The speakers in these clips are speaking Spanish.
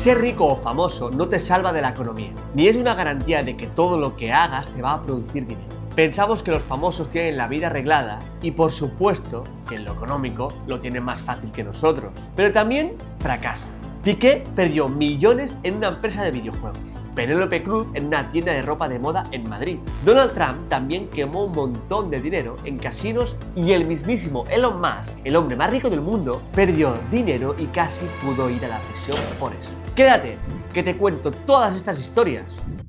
Ser rico o famoso no te salva de la economía, ni es una garantía de que todo lo que hagas te va a producir dinero. Pensamos que los famosos tienen la vida arreglada y por supuesto que en lo económico lo tienen más fácil que nosotros, pero también fracasan. Piqué perdió millones en una empresa de videojuegos. Penélope Cruz en una tienda de ropa de moda en Madrid. Donald Trump también quemó un montón de dinero en casinos y el mismísimo Elon Musk, el hombre más rico del mundo, perdió dinero y casi pudo ir a la prisión por eso. Quédate, que te cuento todas estas historias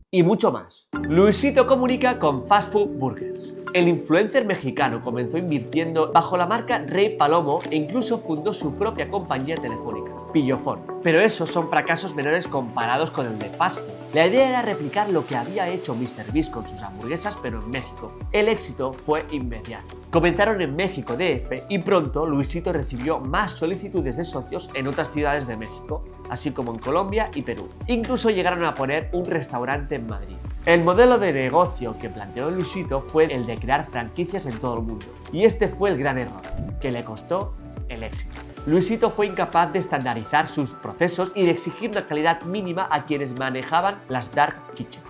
y mucho más. Luisito comunica con Fast Food Burgers. El influencer mexicano comenzó invirtiendo bajo la marca Rey Palomo e incluso fundó su propia compañía telefónica, Pillofón. Pero esos son fracasos menores comparados con el de Fast Food. La idea era replicar lo que había hecho MrBeast con sus hamburguesas, pero en México. El éxito fue inmediato. Comenzaron en México DF y pronto Luisito recibió más solicitudes de socios en otras ciudades de México, así como en Colombia y Perú. Incluso llegaron a poner un restaurante en Madrid. El modelo de negocio que planteó Luisito fue el de crear franquicias en todo el mundo. Y este fue el gran error, que le costó el éxito. Luisito fue incapaz de estandarizar sus procesos y de exigir una calidad mínima a quienes manejaban las dark kitchens.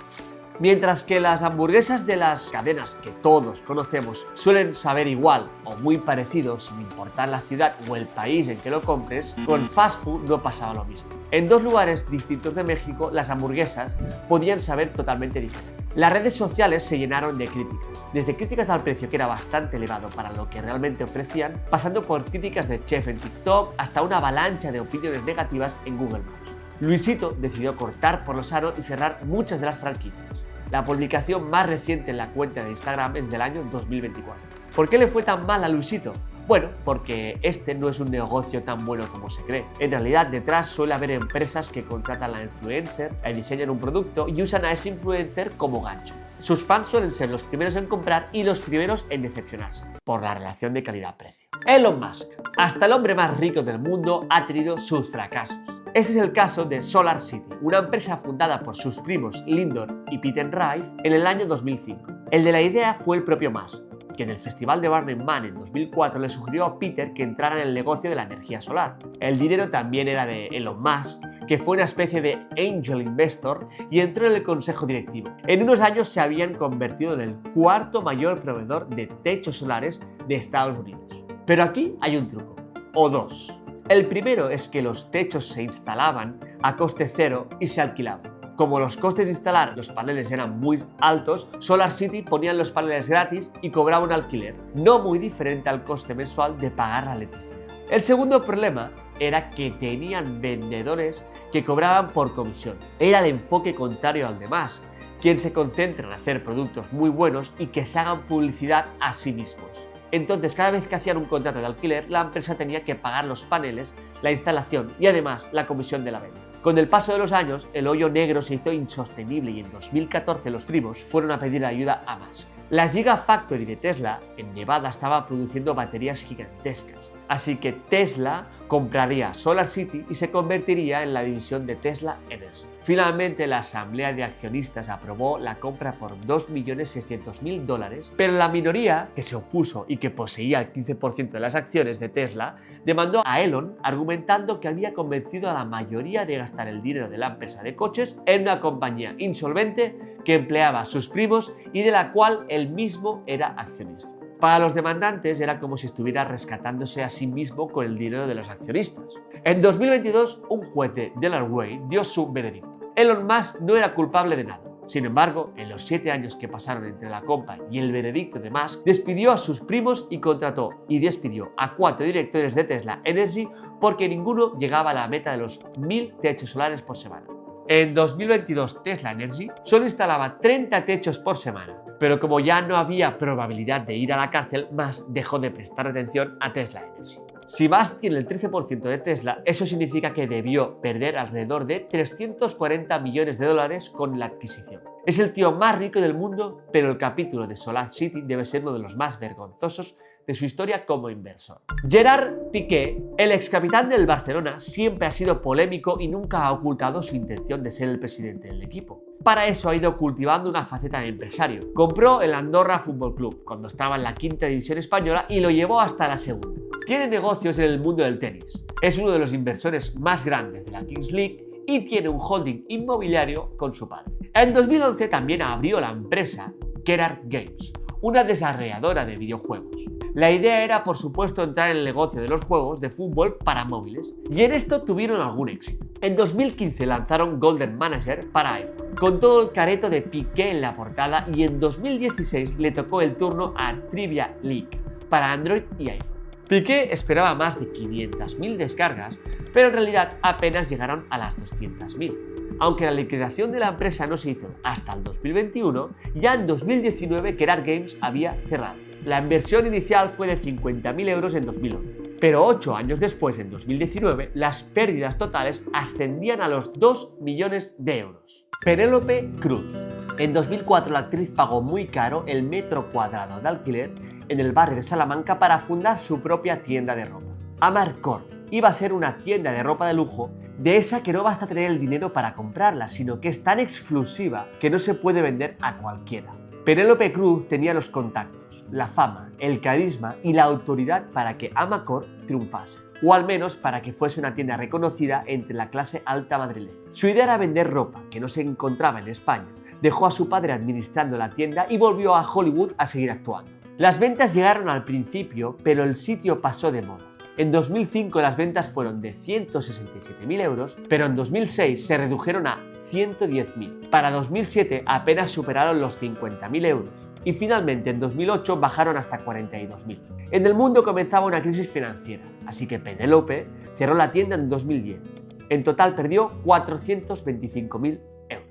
Mientras que las hamburguesas de las cadenas que todos conocemos suelen saber igual o muy parecido sin importar la ciudad o el país en que lo compres, con fast food no pasaba lo mismo. En dos lugares distintos de México, las hamburguesas podían saber totalmente diferente. Las redes sociales se llenaron de críticas, desde críticas al precio que era bastante elevado para lo que realmente ofrecían, pasando por críticas de chef en TikTok hasta una avalancha de opiniones negativas en Google Maps. Luisito decidió cortar por lo sano y cerrar muchas de las franquicias. La publicación más reciente en la cuenta de Instagram es del año 2024. ¿Por qué le fue tan mal a Luisito? Bueno, porque este no es un negocio tan bueno como se cree. En realidad, detrás suele haber empresas que contratan a la influencer, diseñan un producto y usan a ese influencer como gancho. Sus fans suelen ser los primeros en comprar y los primeros en decepcionarse, por la relación de calidad-precio. Elon Musk, hasta el hombre más rico del mundo, ha tenido sus fracasos. Este es el caso de SolarCity, una empresa fundada por sus primos Lyndon y Peter Rife en el año 2005. El de la idea fue el propio Musk, que en el Festival de Burning Man en 2004 le sugirió a Peter que entrara en el negocio de la energía solar. El dinero también era de Elon Musk, que fue una especie de angel investor y entró en el consejo directivo. En unos años se habían convertido en el cuarto mayor proveedor de techos solares de Estados Unidos. Pero aquí hay un truco, o dos. El primero es que los techos se instalaban a coste cero y se alquilaban. Como los costes de instalar los paneles eran muy altos, SolarCity ponían los paneles gratis y cobraba un alquiler, no muy diferente al coste mensual de pagar la electricidad. El segundo problema era que tenían vendedores que cobraban por comisión. Era el enfoque contrario al de Musk, quien se concentra en hacer productos muy buenos y que se hagan publicidad a sí mismos. Entonces, cada vez que hacían un contrato de alquiler, la empresa tenía que pagar los paneles, la instalación y además la comisión de la venta. Con el paso de los años, el hoyo negro se hizo insostenible y en 2014 los primos fueron a pedir ayuda a Musk. La Gigafactory de Tesla en Nevada estaba produciendo baterías gigantescas, así que Tesla compraría SolarCity y se convertiría en la división de Tesla Energy. Finalmente, la asamblea de accionistas aprobó la compra por $2.600.000, pero la minoría, que se opuso y que poseía el 15% de las acciones de Tesla, demandó a Elon argumentando que había convencido a la mayoría de gastar el dinero de la empresa de coches en una compañía insolvente que empleaba a sus primos y de la cual él mismo era accionista. Para los demandantes era como si estuviera rescatándose a sí mismo con el dinero de los accionistas. En 2022, un juez de Delaware dio su veredicto. Elon Musk no era culpable de nada. Sin embargo, en los 7 años que pasaron entre la compra y el veredicto de Musk, despidió a sus primos y contrató y despidió a 4 directores de Tesla Energy porque ninguno llegaba a la meta de los 1.000 techos solares por semana. En 2022, Tesla Energy solo instalaba 30 techos por semana, pero como ya no había probabilidad de ir a la cárcel, Musk dejó de prestar atención a Tesla Energy. Si Musk tiene el 13% de Tesla, eso significa que debió perder alrededor de $340 millones con la adquisición. Es el tío más rico del mundo, pero el capítulo de SolarCity debe ser uno de los más vergonzosos de su historia como inversor. Gerard Piqué, el ex capitán del Barcelona, siempre ha sido polémico y nunca ha ocultado su intención de ser el presidente del equipo. Para eso ha ido cultivando una faceta de empresario. Compró el Andorra Fútbol Club cuando estaba en la 5ª división española y lo llevó hasta la 2ª. Tiene negocios en el mundo del tenis. Es uno de los inversores más grandes de la Kings League y tiene un holding inmobiliario con su padre. En 2011 también abrió la empresa Gerard Games, una desarrolladora de videojuegos. La idea era, por supuesto, entrar en el negocio de los juegos de fútbol para móviles, y en esto tuvieron algún éxito. En 2015 lanzaron Golden Manager para iPhone, con todo el careto de Piqué en la portada, y en 2016 le tocó el turno a Trivia League para Android y iPhone. Piqué esperaba más de 500.000 descargas, pero en realidad apenas llegaron a las 200.000. Aunque la liquidación de la empresa no se hizo hasta el 2021, ya en 2019 Gerard Games había cerrado. La inversión inicial fue de 50.000 euros en 2011, pero 8 años después, en 2019, las pérdidas totales ascendían a los 2 millones de euros. Penélope Cruz. En 2004 la actriz pagó muy caro el metro cuadrado de alquiler en el barrio de Salamanca para fundar su propia tienda de ropa. Amarcord iba a ser una tienda de ropa de lujo, de esa que no basta tener el dinero para comprarla, sino que es tan exclusiva que no se puede vender a cualquiera. Penélope Cruz tenía los contactos, la fama, el carisma y la autoridad para que Amarcord triunfase, o al menos para que fuese una tienda reconocida entre la clase alta madrileña. Su idea era vender ropa que no se encontraba en España. Dejó a su padre administrando la tienda y volvió a Hollywood a seguir actuando. Las ventas llegaron al principio, pero el sitio pasó de moda. En 2005 las ventas fueron de 167.000 euros, pero en 2006 se redujeron a 110.000. Para 2007 apenas superaron los 50.000 euros y finalmente en 2008 bajaron hasta 42.000. En el mundo comenzaba una crisis financiera, así que Penélope cerró la tienda en 2010. En total perdió 425.000 euros.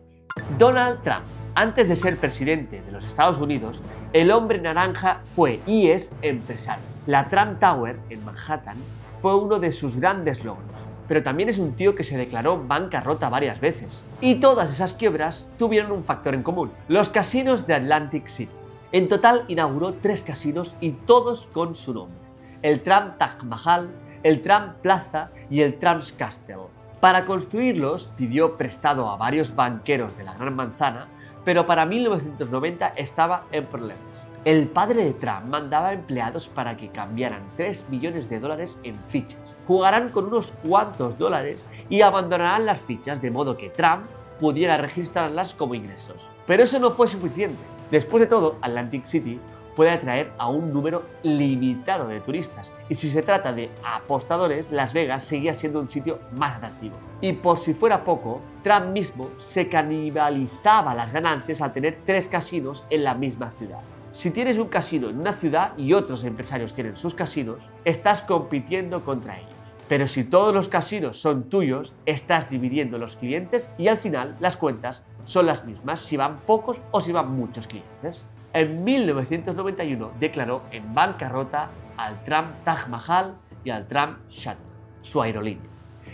Donald Trump. Antes de ser presidente de los Estados Unidos, el hombre naranja fue y es empresario. La Trump Tower en Manhattan fue uno de sus grandes logros, pero también es un tío que se declaró bancarrota varias veces. Y todas esas quiebras tuvieron un factor en común: los casinos de Atlantic City. En total inauguró 3 casinos y todos con su nombre: el Trump Taj Mahal, el Trump Plaza y el Trump's Castle. Para construirlos pidió prestado a varios banqueros de la Gran Manzana, pero para 1990 estaba en problemas. El padre de Trump mandaba empleados para que cambiaran 3 millones de dólares en fichas. Jugarán con unos cuantos dólares y abandonarán las fichas de modo que Trump pudiera registrarlas como ingresos. Pero eso no fue suficiente. Después de todo, Atlantic City puede atraer a un número limitado de turistas, y si se trata de apostadores, Las Vegas seguía siendo un sitio más atractivo. Y por si fuera poco, Trump mismo se canibalizaba las ganancias al tener 3 casinos en la misma ciudad. Si tienes un casino en una ciudad y otros empresarios tienen sus casinos, estás compitiendo contra ellos. Pero si todos los casinos son tuyos, estás dividiendo los clientes y al final las cuentas son las mismas si van pocos o si van muchos clientes. En 1991 declaró en bancarrota al Trump Taj Mahal y al Trump Shuttle, su aerolínea.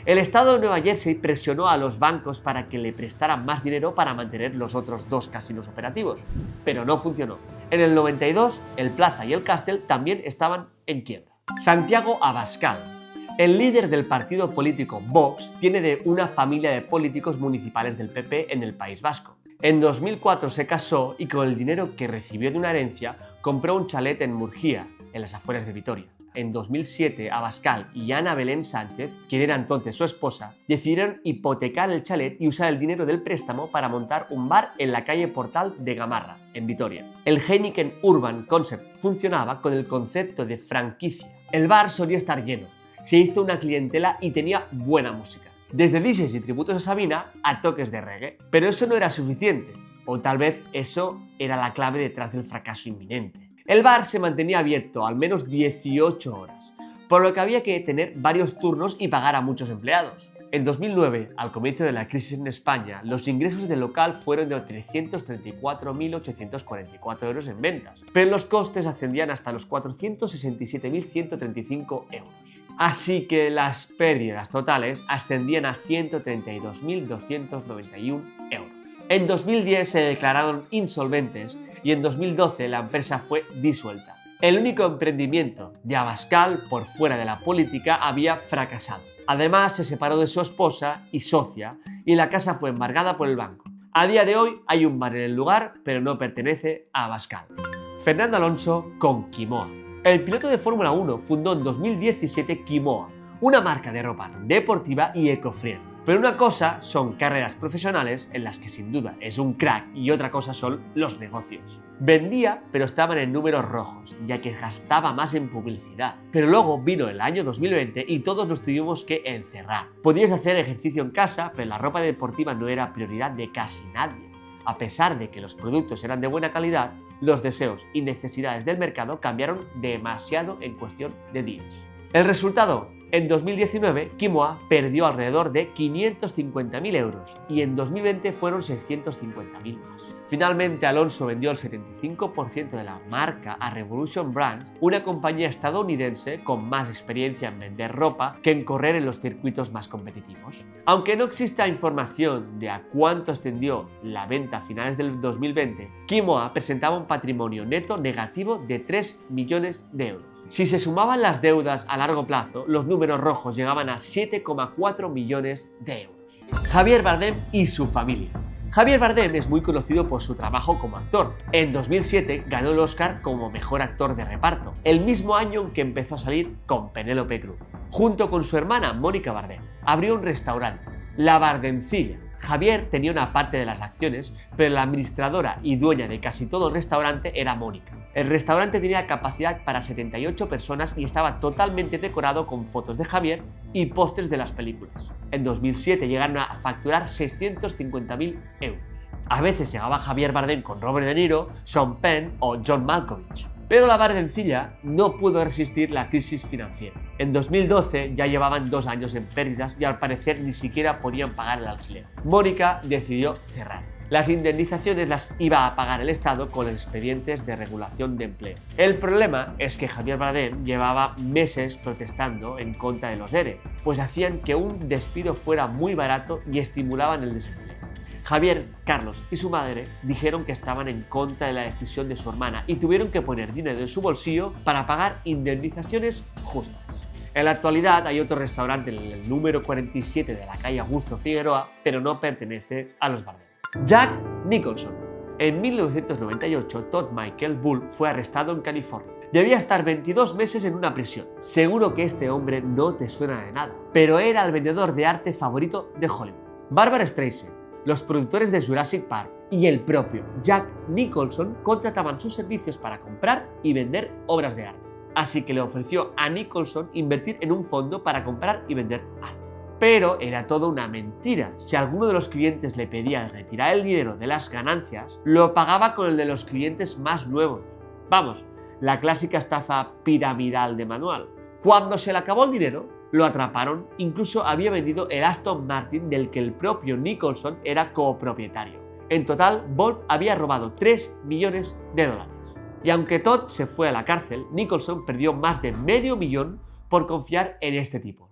El estado de Nueva Jersey presionó a los bancos para que le prestaran más dinero para mantener los otros 2 casinos operativos, pero no funcionó. En el 92, el Plaza y el Castle también estaban en quiebra. Santiago Abascal. El líder del partido político Vox tiene de una familia de políticos municipales del PP en el País Vasco. En 2004 se casó y con el dinero que recibió de una herencia compró un chalet en Murgia, en las afueras de Vitoria. En 2007, Abascal y Ana Belén Sánchez, quien era entonces su esposa, decidieron hipotecar el chalet y usar el dinero del préstamo para montar un bar en la calle Portal de Gamarra, en Vitoria. El Heineken Urban Concept funcionaba con el concepto de franquicia. El bar solía estar lleno, se hizo una clientela y tenía buena música, desde DJs y tributos a Sabina a toques de reggae. Pero eso no era suficiente, o tal vez eso era la clave detrás del fracaso inminente. El bar se mantenía abierto al menos 18 horas, por lo que había que tener varios turnos y pagar a muchos empleados. En 2009, al comienzo de la crisis en España, los ingresos del local fueron de 334.844 euros en ventas, pero los costes ascendían hasta los 467.135 euros. Así que las pérdidas totales ascendían a 132.291 euros. En 2010 se declararon insolventes y en 2012 la empresa fue disuelta. El único emprendimiento de Abascal por fuera de la política había fracasado. Además, se separó de su esposa y socia y la casa fue embargada por el banco. A día de hoy hay un bar en el lugar, pero no pertenece a Abascal. Fernando Alonso con Quimoa. El piloto de Fórmula 1 fundó en 2017 Quimoa, una marca de ropa deportiva y eco-friendly. Pero una cosa son carreras profesionales en las que sin duda es un crack y otra cosa son los negocios. Vendía, pero estaban en números rojos, ya que gastaba más en publicidad. Pero luego vino el año 2020 y todos nos tuvimos que encerrar. Podías hacer ejercicio en casa, pero la ropa deportiva no era prioridad de casi nadie. A pesar de que los productos eran de buena calidad, los deseos y necesidades del mercado cambiaron demasiado en cuestión de días. El resultado: en 2019, Quimoa perdió alrededor de 550.000 euros y en 2020 fueron 650.000 más. Finalmente, Alonso vendió el 75% de la marca a Revolution Brands, una compañía estadounidense con más experiencia en vender ropa que en correr en los circuitos más competitivos. Aunque no exista información de a cuánto ascendió la venta a finales del 2020, Quimoa presentaba un patrimonio neto negativo de 3 millones de euros. Si se sumaban las deudas a largo plazo, los números rojos llegaban a 7,4 millones de euros. Javier Bardem y su familia. Javier Bardem es muy conocido por su trabajo como actor. En 2007 ganó el Oscar como mejor actor de reparto, el mismo año en que empezó a salir con Penélope Cruz. Junto con su hermana Mónica Bardem, abrió un restaurante, La Bardencilla. Javier tenía una parte de las acciones, pero la administradora y dueña de casi todo el restaurante era Mónica. El restaurante tenía capacidad para 78 personas y estaba totalmente decorado con fotos de Javier y pósters de las películas. En 2007 llegaron a facturar 650.000 euros. A veces llegaba Javier Bardem con Robert De Niro, Sean Penn o John Malkovich. Pero la Bardencilla no pudo resistir la crisis financiera. En 2012 ya llevaban 2 años en pérdidas y al parecer ni siquiera podían pagar el alquiler. Mónica decidió cerrar. Las indemnizaciones las iba a pagar el Estado con expedientes de regulación de empleo. El problema es que Javier Bardem llevaba meses protestando en contra de los ERE, pues hacían que un despido fuera muy barato y estimulaban el desempleo. Javier, Carlos y su madre dijeron que estaban en contra de la decisión de su hermana y tuvieron que poner dinero de su bolsillo para pagar indemnizaciones justas. En la actualidad hay otro restaurante en el número 47 de la calle Augusto Figueroa, pero no pertenece a los Bardem. Jack Nicholson. En 1998, Todd Michael Bull fue arrestado en California. Debía estar 22 meses en una prisión. Seguro que este hombre no te suena de nada, pero era el vendedor de arte favorito de Hollywood. Barbra Streisand, los productores de Jurassic Park y el propio Jack Nicholson contrataban sus servicios para comprar y vender obras de arte. Así que le ofreció a Nicholson invertir en un fondo para comprar y vender arte. Pero era todo una mentira. Si alguno de los clientes le pedía retirar el dinero de las ganancias, lo pagaba con el de los clientes más nuevos. Vamos, la clásica estafa piramidal de manual. Cuando se le acabó el dinero, lo atraparon. Incluso había vendido el Aston Martin del que el propio Nicholson era copropietario. En total, Bolt había robado 3 millones de dólares. Y aunque Todd se fue a la cárcel, Nicholson perdió más de $500,000 por confiar en este tipo.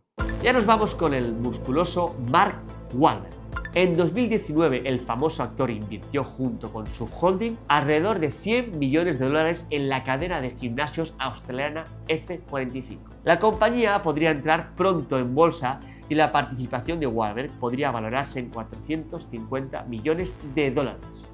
Ya nos vamos con el musculoso Mark Wahlberg. En 2019, el famoso actor invirtió junto con su holding alrededor de $100 millones en la cadena de gimnasios australiana F45. La compañía podría entrar pronto en bolsa y la participación de Wahlberg podría valorarse en $450 millones.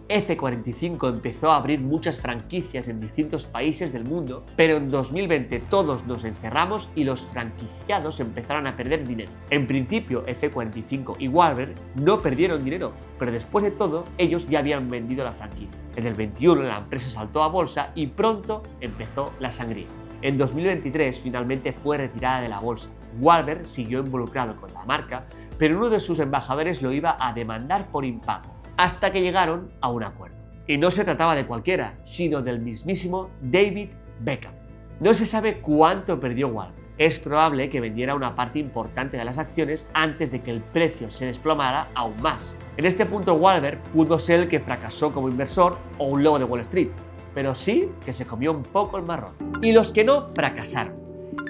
F45 empezó a abrir muchas franquicias en distintos países del mundo, pero en 2020 todos nos encerramos y los franquiciados empezaron a perder dinero. En principio, F45 y Wahlberg no perdieron dinero, pero después de todo, ellos ya habían vendido la franquicia. En el 21 la empresa saltó a bolsa y pronto empezó la sangría. En 2023 finalmente fue retirada de la bolsa. Wahlberg siguió involucrado con la marca, pero uno de sus embajadores lo iba a demandar por impago, hasta que llegaron a un acuerdo. Y no se trataba de cualquiera, sino del mismísimo David Beckham. No se sabe cuánto perdió Wahlberg. Es probable que vendiera una parte importante de las acciones antes de que el precio se desplomara aún más. En este punto Wahlberg pudo ser el que fracasó como inversor o un lobo de Wall Street, pero sí que se comió un poco el marrón. Y los que no fracasaron.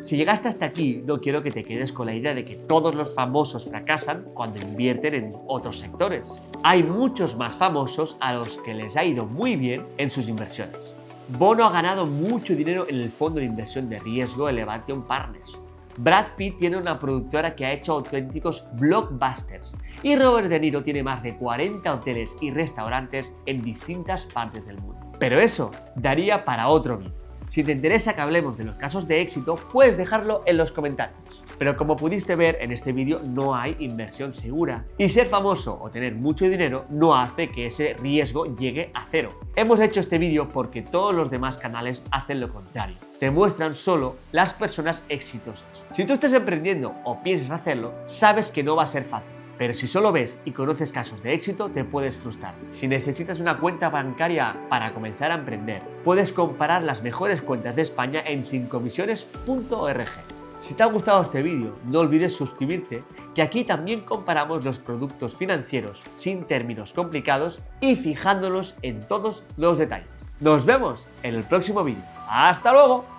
Si llegaste hasta aquí, no quiero que te quedes con la idea de que todos los famosos fracasan cuando invierten en otros sectores. Hay muchos más famosos a los que les ha ido muy bien en sus inversiones. Bono ha ganado mucho dinero en el fondo de inversión de riesgo Elevation Partners. Brad Pitt tiene una productora que ha hecho auténticos blockbusters. Y Robert De Niro tiene más de 40 hoteles y restaurantes en distintas partes del mundo. Pero eso daría para otro vídeo. Si te interesa que hablemos de los casos de éxito, puedes dejarlo en los comentarios. Pero como pudiste ver en este vídeo, no hay inversión segura. Y ser famoso o tener mucho dinero no hace que ese riesgo llegue a cero. Hemos hecho este vídeo porque todos los demás canales hacen lo contrario. Te muestran solo las personas exitosas. Si tú estás emprendiendo o piensas hacerlo, sabes que no va a ser fácil. Pero si solo ves y conoces casos de éxito, te puedes frustrar. Si necesitas una cuenta bancaria para comenzar a emprender, puedes comparar las mejores cuentas de España en sincomisiones.org. Si te ha gustado este vídeo, no olvides suscribirte, que aquí también comparamos los productos financieros sin términos complicados y fijándolos en todos los detalles. Nos vemos en el próximo vídeo. ¡Hasta luego!